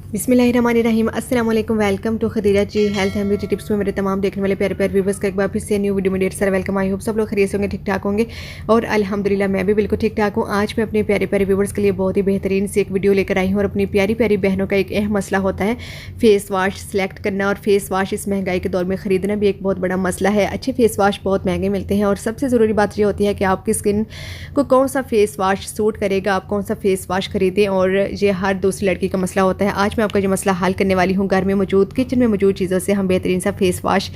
बिस्मिल्लाहिर्रहमानिर्रहीम अस्सलाम वालेकुम। Welcome to Khadija ji health and beauty tips में मेरे तमाम देखने वाले प्यारे प्यारे व्यूवर्स का एक बार फिर से न्यू वीडियो में ढेर सारा वेलकम। आई होप सब लोग खरीद होंगे, ठीक ठाक होंगे और अल्हम्दुलिल्लाह मैं भी बिल्कुल ठीक ठाक हूँ। आज मैं अपने प्यारे प्यारे व्यूवर्स के लिए बहुत ही बेहतरीन सी एक वीडियो लेकर आई हूँ और अपनी प्यारी प्यारी बहनों का एक अहम मसला होता है फेस वाश सेलेक्ट करना। और फेस वाश इस महंगाई के दौर में ख़रीदना भी एक बहुत बड़ा मसला है। अच्छे फेस वाश बहुत महंगे मिलते हैं और सबसे ज़रूरी बात ये होती है कि आपकी स्किन को कौन सा फेस वाश सूट करेगा, आप कौन सा फेस वाश खरीदें। और ये हर दूसरी लड़की का मसला होता है। आज मैं आपका जो मसला हल करने वाली हूँ, घर में मौजूद किचन में मौजूद चीज़ों से हम बेहतरीन सा फेस वाश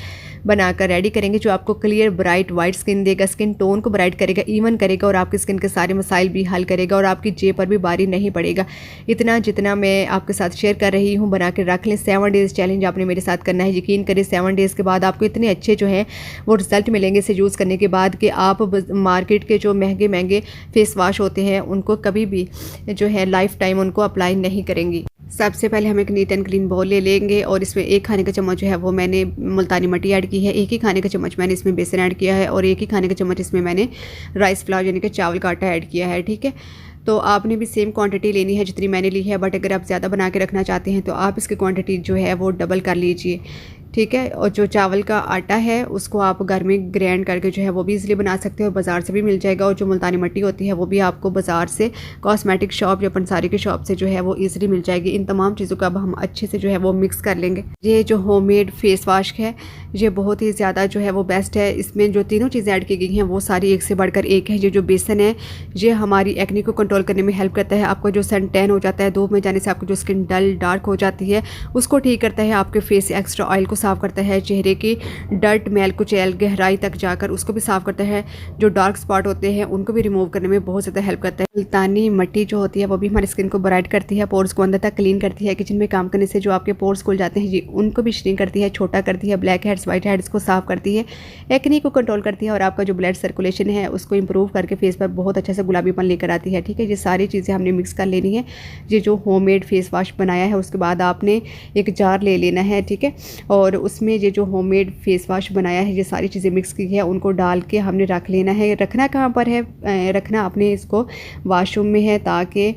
बनाकर रेडी करेंगे जो आपको क्लियर ब्राइट वाइट स्किन देगा, स्किन टोन को ब्राइट करेगा, इवन करेगा और आपकी स्किन के सारे मसाइल भी हल करेगा और आपकी जेब पर भी भारी नहीं पड़ेगा। इतना जितना मैं आपके साथ शेयर कर रही हूँ बना के रख लें। 7 डेज़ चैलेंज आपने मेरे साथ करना है। यकीन करें 7 डेज़ के बाद आपको इतने अच्छे जो हैं वो रिजल्ट मिलेंगे इसे यूज़ करने के बाद कि आप मार्केट के जो महंगे महंगे फेस वाश होते हैं उनको कभी भी जो है लाइफ टाइम उनको अप्लाई नहीं करेंगी। सबसे पहले हम एक नीट एंड क्लीन बाउल ले लेंगे और इसमें 1 खाने का चम्मच जो है वो मैंने मुल्तानी मिट्टी ऐड की है, 1 ही खाने का चम्मच मैंने इसमें बेसन ऐड किया है और 1 ही खाने का चम्मच इसमें मैंने राइस फ्लावर यानी कि चावल का आटा ऐड किया है। ठीक है, तो आपने भी सेम क्वांटिटी लेनी है जितनी मैंने ली है, बट अगर आप ज़्यादा बना के रखना चाहते हैं तो आप इसकी क्वांटिटी जो है वो डबल कर लीजिए। ठीक है, और जो चावल का आटा है उसको आप घर में ग्राइंड करके जो है वो भी इजीली बना सकते हो, बाज़ार से भी मिल जाएगा। और जो मुल्तानी मिट्टी होती है वो भी आपको बाज़ार से कॉस्मेटिक शॉप या पंसारी की शॉप से जो है वो इजीली मिल जाएगी। इन तमाम चीज़ों को अब हम अच्छे से जो है वो मिक्स कर लेंगे। ये जो होममेड फेस वाश है ये बहुत ही ज़्यादा जो है वो बेस्ट है। इसमें जो तीनों चीज़ें ऐड की गई हैं वो सारी एक से बढ़कर एक है। ये जो बेसन है ये हमारी एक्ने को कंट्रोल करने में हेल्प करता है। आपका जो सन टैन हो जाता है, धूप में जाने से आपकी जो स्किन डल डार्क हो जाती है उसको ठीक करता है। आपके फेस से एक्स्ट्रा ऑयल को साफ़ करता है, चेहरे की डर्ट मैल कुचैल गहराई तक जाकर उसको भी साफ़ करता है। जो डार्क स्पॉट होते हैं उनको भी रिमूव करने में बहुत ज़्यादा हेल्प करता है। मुल्तानी मिट्टी जो होती है वो भी हमारी स्किन को ब्राइट करती है, पोर्स को अंदर तक क्लीन करती है। किचन में काम करने से जो आपके पोर्स खुल जाते हैं जी उनको भी श्रिंक करती है, छोटा करती है। ब्लैक हेड्स वाइट हेड्स को साफ़ करती है, एक्ने को कंट्रोल करती है और आपका जो ब्लड सर्कुलेशन है उसको इंप्रूव करके फेस पर बहुत अच्छा से गुलाबीपन लेकर आती है। ठीक है, ये सारी चीज़ें हमने मिक्स कर लेनी है। ये जो होममेड फेस वाश बनाया है उसके बाद आपने एक जार ले लेना है। ठीक है, और उसमें ये जो होममेड फेस वाश बनाया है ये सारी चीज़ें मिक्स की है उनको डाल के हमने रख लेना है। रखना कहाँ पर है, रखना अपने इसको वाशरूम में है ताकि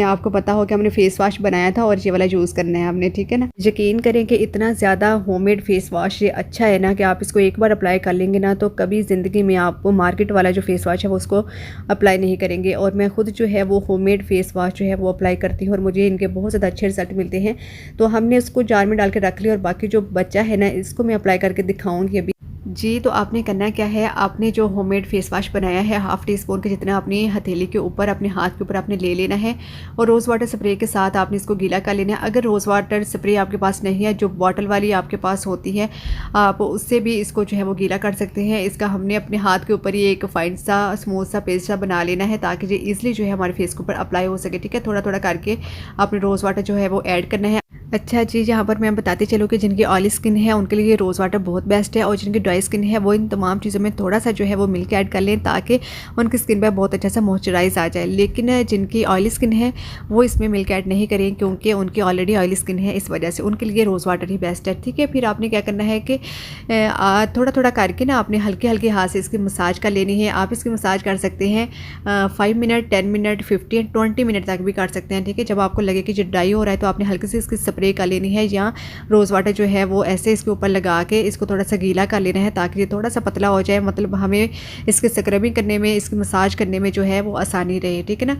आपको पता हो कि हमने फेस वाश बनाया था और ये वाला यूज़ करना है हमने। ठीक है ना, यकीन करें कि इतना ज़्यादा होममेड फेस वाश ये अच्छा है ना कि आप इसको एक बार अप्लाई कर लेंगे ना तो कभी ज़िंदगी में आपको मार्केट वाला जो फेस वाश है वो उसको अप्लाई नहीं करेंगे। और मैं खुद जो है वो होममेड फेस वाश जो है वो अप्लाई करती हूँ और मुझे इनके बहुत ज़्यादा अच्छे रिजल्ट मिलते हैं। तो हमने उसको जार में डाल के रख लिया और बाकी जो बचा है ना इसको मैं अप्लाई करके दिखाऊंगी अभी जी। तो आपने करना क्या है, आपने जो होममेड फेस वाश बनाया है 1/2 टीस्पून के जितना अपनी हथेली के ऊपर अपने हाथ के ऊपर आपने ले लेना है और रोज़ वाटर स्प्रे के साथ आपने इसको गीला कर लेना है। अगर रोज़ वाटर स्प्रे आपके पास नहीं है, जो बॉटल वाली आपके पास होती है, आप उससे भी इसको जो है वो गीला कर सकते हैं। इसका हमने अपने हाथ के ऊपर ही एक फाइन सा स्मूथ सा पेस्ट सा बना लेना है ताकि ये ईजिली जो है हमारे फेस के ऊपर अप्लाई हो सके। ठीक है, थोड़ा थोड़ा करके आपने रोज़ वाटर जो है वो ऐड करना है। अच्छा जी, यहाँ पर मैं बताती चलूँ कि जिनकी ऑयली स्किन है उनके लिए रोज़ वाटर बहुत बेस्ट है और जिनकी ड्राई स्किन है वो इन तमाम चीज़ों में थोड़ा सा जो है वो मिल्क ऐड कर लें ताकि उनकी स्किन पर बहुत अच्छा सा मॉइस्चराइज आ जाए। लेकिन जिनकी ऑयली स्किन है वो इसमें मिल्क ऐड नहीं करें क्योंकि उनकी ऑलरेडी ऑयली स्किन है, इस वजह से उनके लिए रोज़ वाटर ही बेस्ट है। ठीक है, फिर आपने क्या करना है कि थोड़ा थोड़ा करके ना आपने हल्के हल्के हाथ से इसकी मसाज कर लेनी है। आप इसकी मसाज कर सकते हैं 5 मिनट, 10 मिनट, 15, 20 मिनट तक भी कर सकते हैं। ठीक है, जब आपको लगे कि जो ड्राई हो रहा है तो आपने हल्के से इसकी स्प्रे कर लेनी है या रोज़ वाटर जो है वो ऐसे इसके ऊपर लगा के इसको थोड़ा सा गीला कर लेना है ताकि ये थोड़ा सा पतला हो जाए। मतलब हमें इसके स्क्रबिंग करने में, इसकी मसाज करने में जो है वो आसानी रहे। ठीक है ना,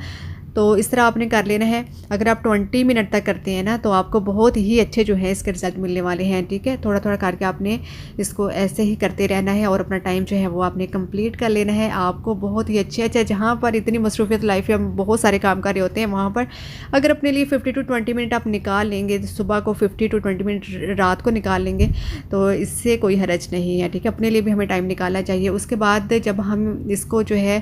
तो इस तरह आपने कर लेना है। अगर आप 20 मिनट तक करते हैं ना तो आपको बहुत ही अच्छे जो है इसके रिजल्ट मिलने वाले हैं। ठीक है, थोड़ा थोड़ा करके आपने इसको ऐसे ही करते रहना है और अपना टाइम जो है वो आपने कंप्लीट कर लेना है। आपको बहुत ही अच्छे जहाँ पर इतनी मसरूफियत लाइफ में हम बहुत सारे काम कर रहे होते हैं वहाँ पर अगर अपने लिए 50 to 20 मिनट आप निकाल लेंगे, सुबह को 50 to 20 मिनट रात को निकाल लेंगे तो इससे कोई हरज नहीं है। ठीक है, अपने लिए भी हमें टाइम निकालना चाहिए। उसके बाद जब हम इसको जो है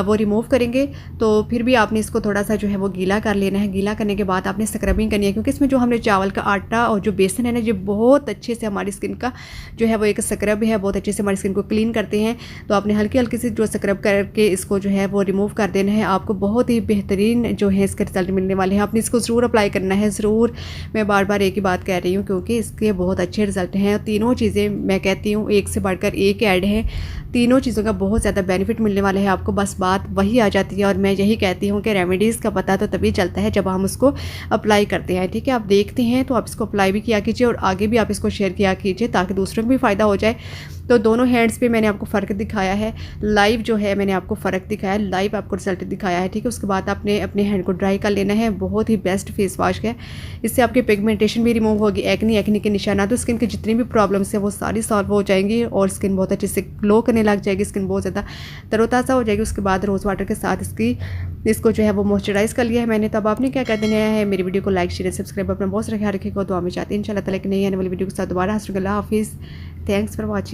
वो रिमूव करेंगे तो फिर भी आपने इसको थोड़ा सा जो है वो गीला कर लेना है। गीला करने के बाद आपने स्क्रबिंग करनी है क्योंकि इसमें जो हमने चावल का आटा और जो बेसन है ना ये बहुत अच्छे से हमारी स्किन का जो है वो एक स्क्रब है, बहुत अच्छे से हमारी स्किन को क्लीन करते हैं। तो आपने हल्की हल्की सी जो स्क्रब करके इसको जो है वो रिमूव कर देना है। आपको बहुत ही बेहतरीन जो है इसके रिजल्ट मिलने वाले हैं। आपने इसको ज़रूर अप्लाई करना है, ज़रूर। मैं बार बार एक ही बात कह रही हूँ क्योंकि इसके बहुत अच्छे रिजल्ट हैं। तीनों चीज़ें मैं कहती हूँ एक से बढ़कर एक ऐड है। तीनों चीज़ों का बहुत ज़्यादा बेनिफिट मिलने वाला है आपको। बस बात वही आ जाती है और मैं यही कहती हूँ कि रेमेडी रेमेडीज़ का पता तो तभी चलता है जब हम उसको अप्लाई करते हैं, ठीक है। आप देखते हैं तो आप इसको अप्लाई भी किया कीजिए और आगे भी आप इसको शेयर किया कीजिए ताकि दूसरों को भी फ़ायदा हो जाए। तो दोनों हैंड्स पे मैंने आपको फ़र्क दिखाया है, लाइव जो है मैंने आपको फ़र्क दिखाया है, लाइव आपको रिजल्ट दिखाया है, ठीक है। उसके बाद आपने अपने हैंड को ड्राई कर लेना है। बहुत ही बेस्ट फेस वॉश है, इससे आपकी पिगमेंटेशन भी रिमूव होगी, एक्नी के निशानात तो स्किन की जितनी भी प्रॉब्लम्स हैं वो सारी सॉल्व हो जाएंगी और स्किन बहुत अच्छे से ग्लो करने लग जाएगी, स्किन बहुत ज़्यादा तरोताज़ा हो जाएगी। उसके बाद रोज़ वाटर के साथ इसको जो है वो मॉइस्चराइज़ कर लिया है मैंने। तब आपने क्या कर देना है, मेरी वीडियो को लाइक शेयर सब्सक्राइब अपना बहुत सारा ख्याल रखेगा। तो हमें चाहते हैं इंशाल्लाह ताला कि नई आने वाली वीडियो के साथ दोबारा हाजिर। अल्लाह हाफिज़, थैंक्स फॉर वॉचिंग।